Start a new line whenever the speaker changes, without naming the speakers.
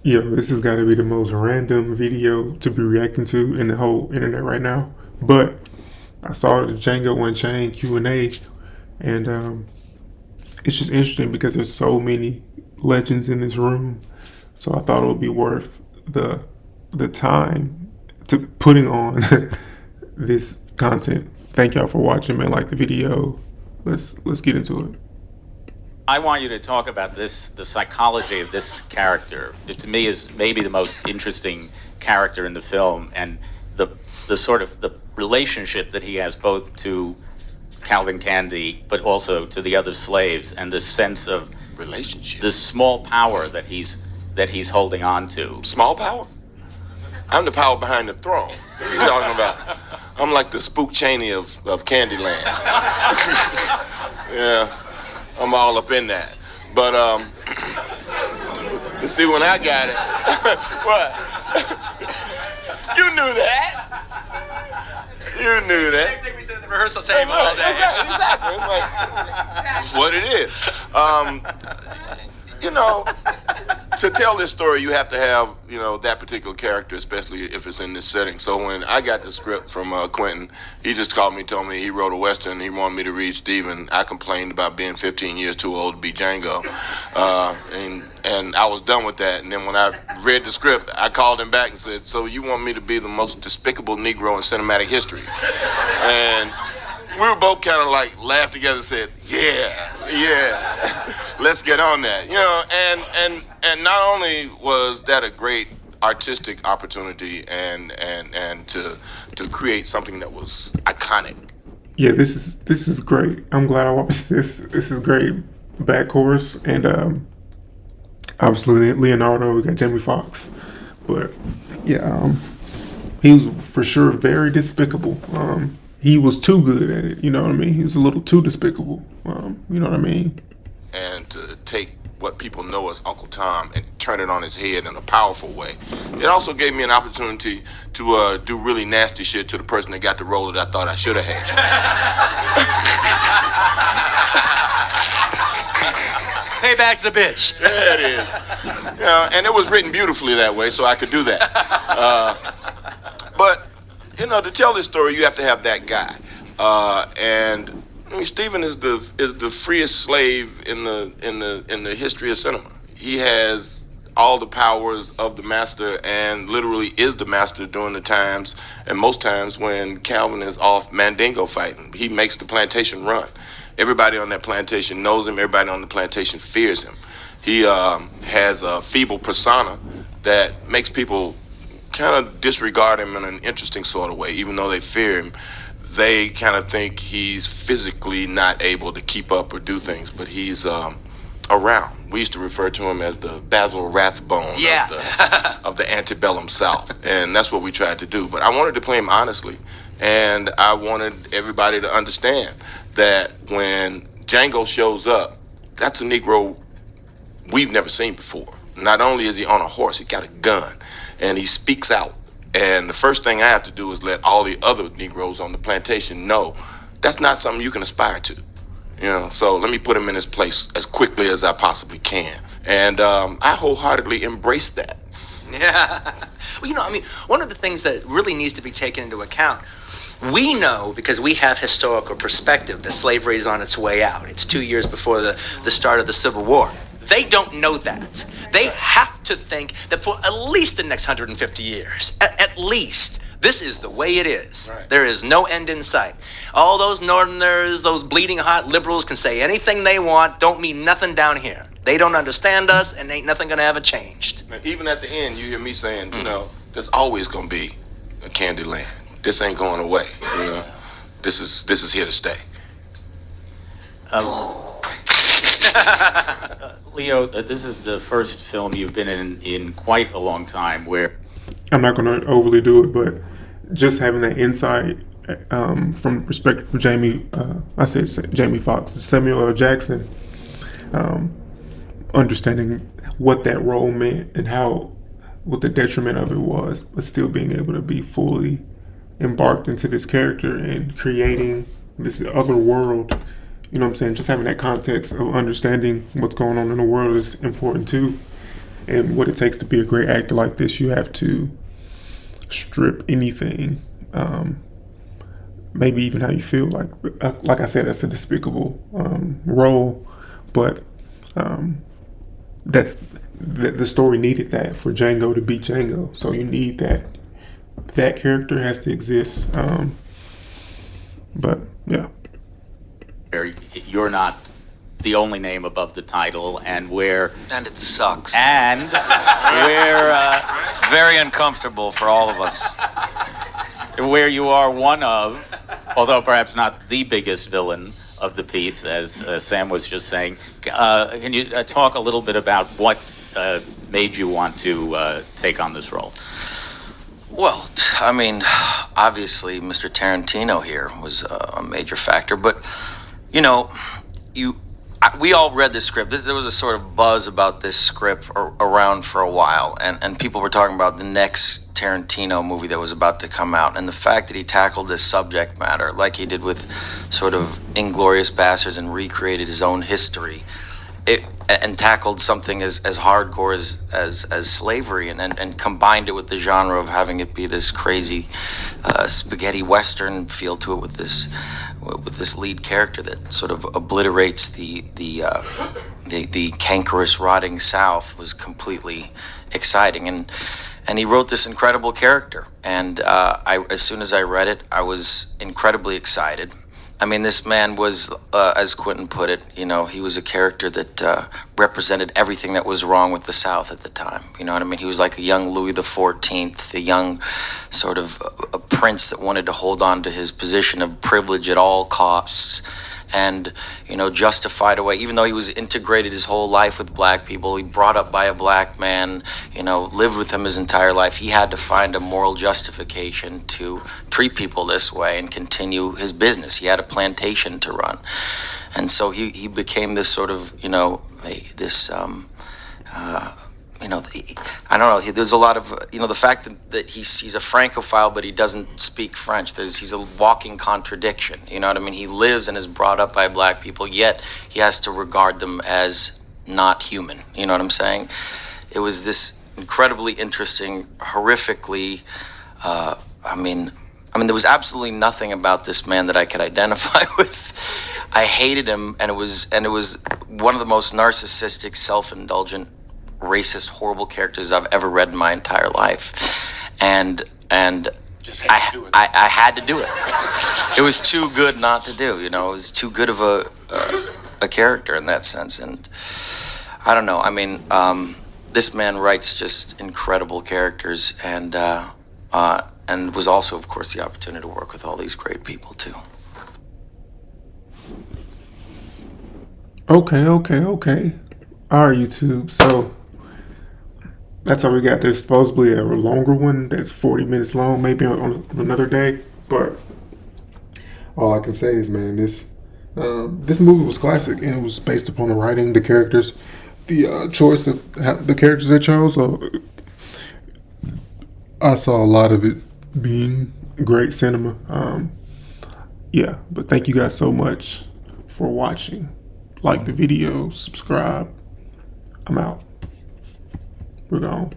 Yo, this has got to be the most random video to be reacting to in the whole internet right now. But I saw the Django Unchained Q&A, and it's just interesting because there's so many legends in this room. So I thought it would be worth the time to putting on this content. Thank y'all for watching, man. Like the video. Let's get into it.
I want you to talk about this, the psychology of this character. It, to me, is maybe the most interesting character in the film, and the sort of the relationship that he has both to Calvin Candy, but also to the other slaves, and this sense of
Relationship.
this small power that he's holding on to.
Small power? I'm the power behind the throne. What are you talking about? I'm like the Spook Cheney of Candyland. Yeah, I'm all up in that. But, you see, when I got it, what? You knew that. You knew that.
Same thing we said at the rehearsal table all day.
Exactly. It's what it is. You know, to tell this story, you have to have, that particular character, especially if it's in this setting. So when I got the script from Quentin, he just called me, told me he wrote a Western. He wanted me to read Stephen. I complained about being 15 years too old to be Django. And I was done with that. And then when I read the script, I called him back and said, so you want me to be the most despicable Negro in cinematic history? And we were both kind of like laughed together and said, yeah, let's get on that. And not only was that a great artistic opportunity and to create something that was iconic.
Yeah, this is great. I'm glad I watched this. This is great. Back chorus and obviously Leonardo. We got Jamie Foxx, but yeah, he was for sure very despicable. He was too good at it. You know what I mean? He was a little too despicable. You know what I mean?
And to take what people know as Uncle Tom and turn it on his head in a powerful way. It also gave me an opportunity to do really nasty shit to the person that got the role that I thought I should have had.
Payback's a bitch.
Yeah, it is. And it was written beautifully that way, so I could do that. But to tell this story, you have to have that guy. And I mean, Stephen is the freest slave in the history of cinema. He has all the powers of the master and literally is the master during the times and most times when Calvin is off Mandingo fighting. He makes the plantation run. Everybody on that plantation knows him. Everybody on the plantation fears him. He has a feeble persona that makes people kind of disregard him in an interesting sort of way. Even though they fear him, they kind of think he's physically not able to keep up or do things, but he's around. We used to refer to him as the Basil Rathbone of the antebellum South, and that's what we tried to do. But I wanted to play him honestly, and I wanted everybody to understand that when Django shows up, that's a Negro we've never seen before. Not only is he on a horse, he got a gun, and he speaks out. And the first thing I have to do is let all the other Negroes on the plantation know that's not something you can aspire to. So let me put him in his place as quickly as I possibly can. And I wholeheartedly embrace that.
Yeah. Well, one of the things that really needs to be taken into account, we know, because we have historical perspective, that slavery is on its way out. It's 2 years before the start of the Civil War. They don't know that. They have to think that for at least the next 150 years, at least, this is the way it is. Right. There is no end in sight. All those Northerners, those bleeding hot liberals can say anything they want, don't mean nothing down here. They don't understand us, and ain't nothing gonna ever changed.
Now, even at the end, you hear me saying, there's always gonna be a Candyland. This ain't going away. This is here to stay.
Leo, this is the first film you've been in quite a long time where...
I'm not going to overly do it, but just having that insight from the perspective of Jamie Foxx, Samuel L. Jackson, understanding what that role meant and what the detriment of it was, but still being able to be fully embarked into this character and creating this other world. You know what I'm saying? Just having that context of understanding what's going on in the world is important too. and what it takes to be a great actor like this. You have to strip anything, maybe even how you feel. Like I said, that's a despicable role, but that's the story needed that for Django to be Django. So you need that character has to exist. But yeah.
You're not the only name above the title, and
it sucks.
And
It's very uncomfortable for all of us.
where you are one of, although perhaps not the biggest villain of the piece, as Sam was just saying. Can you talk a little bit about what made you want to take on this role?
Well, I mean, obviously, Mr. Tarantino here was a major factor, but you know, we all read the script. There was a sort of buzz about this script around for a while, and people were talking about the next Tarantino movie that was about to come out, and the fact that he tackled this subject matter like he did with sort of Inglourious Basterds and recreated his own history, and tackled something as hardcore as slavery, and combined it with the genre of having it be this crazy spaghetti western feel to it with this lead character that sort of obliterates the cankerous, rotting South was completely exciting, and he wrote this incredible character, and as soon as I read it, I was incredibly excited. I mean, this man was, as Quentin put it, he was a character that represented everything that was wrong with the South at the time. You know what I mean? He was like a young Louis XIV, a young sort of a prince that wanted to hold on to his position of privilege at all costs, and justified away, even though he was integrated his whole life with black people, he brought up by a black man, lived with him his entire life. He had to find a moral justification to treat people this way and continue his business. He had a plantation to run, and so he became this sort of I don't know. There's a lot of the fact that he's a Francophile, but he doesn't speak French. He's a walking contradiction. You know what I mean? He lives and is brought up by black people, yet he has to regard them as not human. You know what I'm saying? It was this incredibly interesting, horrifically. I mean, there was absolutely nothing about this man that I could identify with. I hated him, and it was one of the most narcissistic, self-indulgent, racist, horrible characters I've ever read in my entire life, and I had to do it. It was too good not to do. It was too good of a character in that sense, and I don't know. I mean, this man writes just incredible characters, and was also, of course, the opportunity to work with all these great people too.
Okay. All right, YouTube. So that's all we got. There's supposedly a longer one that's 40 minutes long, maybe on another day. But all I can say is, man, this movie was classic, and it was based upon the writing, the characters, the choice of the characters they chose. So I saw a lot of it being great cinema. Yeah, but thank you guys so much for watching. Like the video, subscribe. I'm out. We're gone.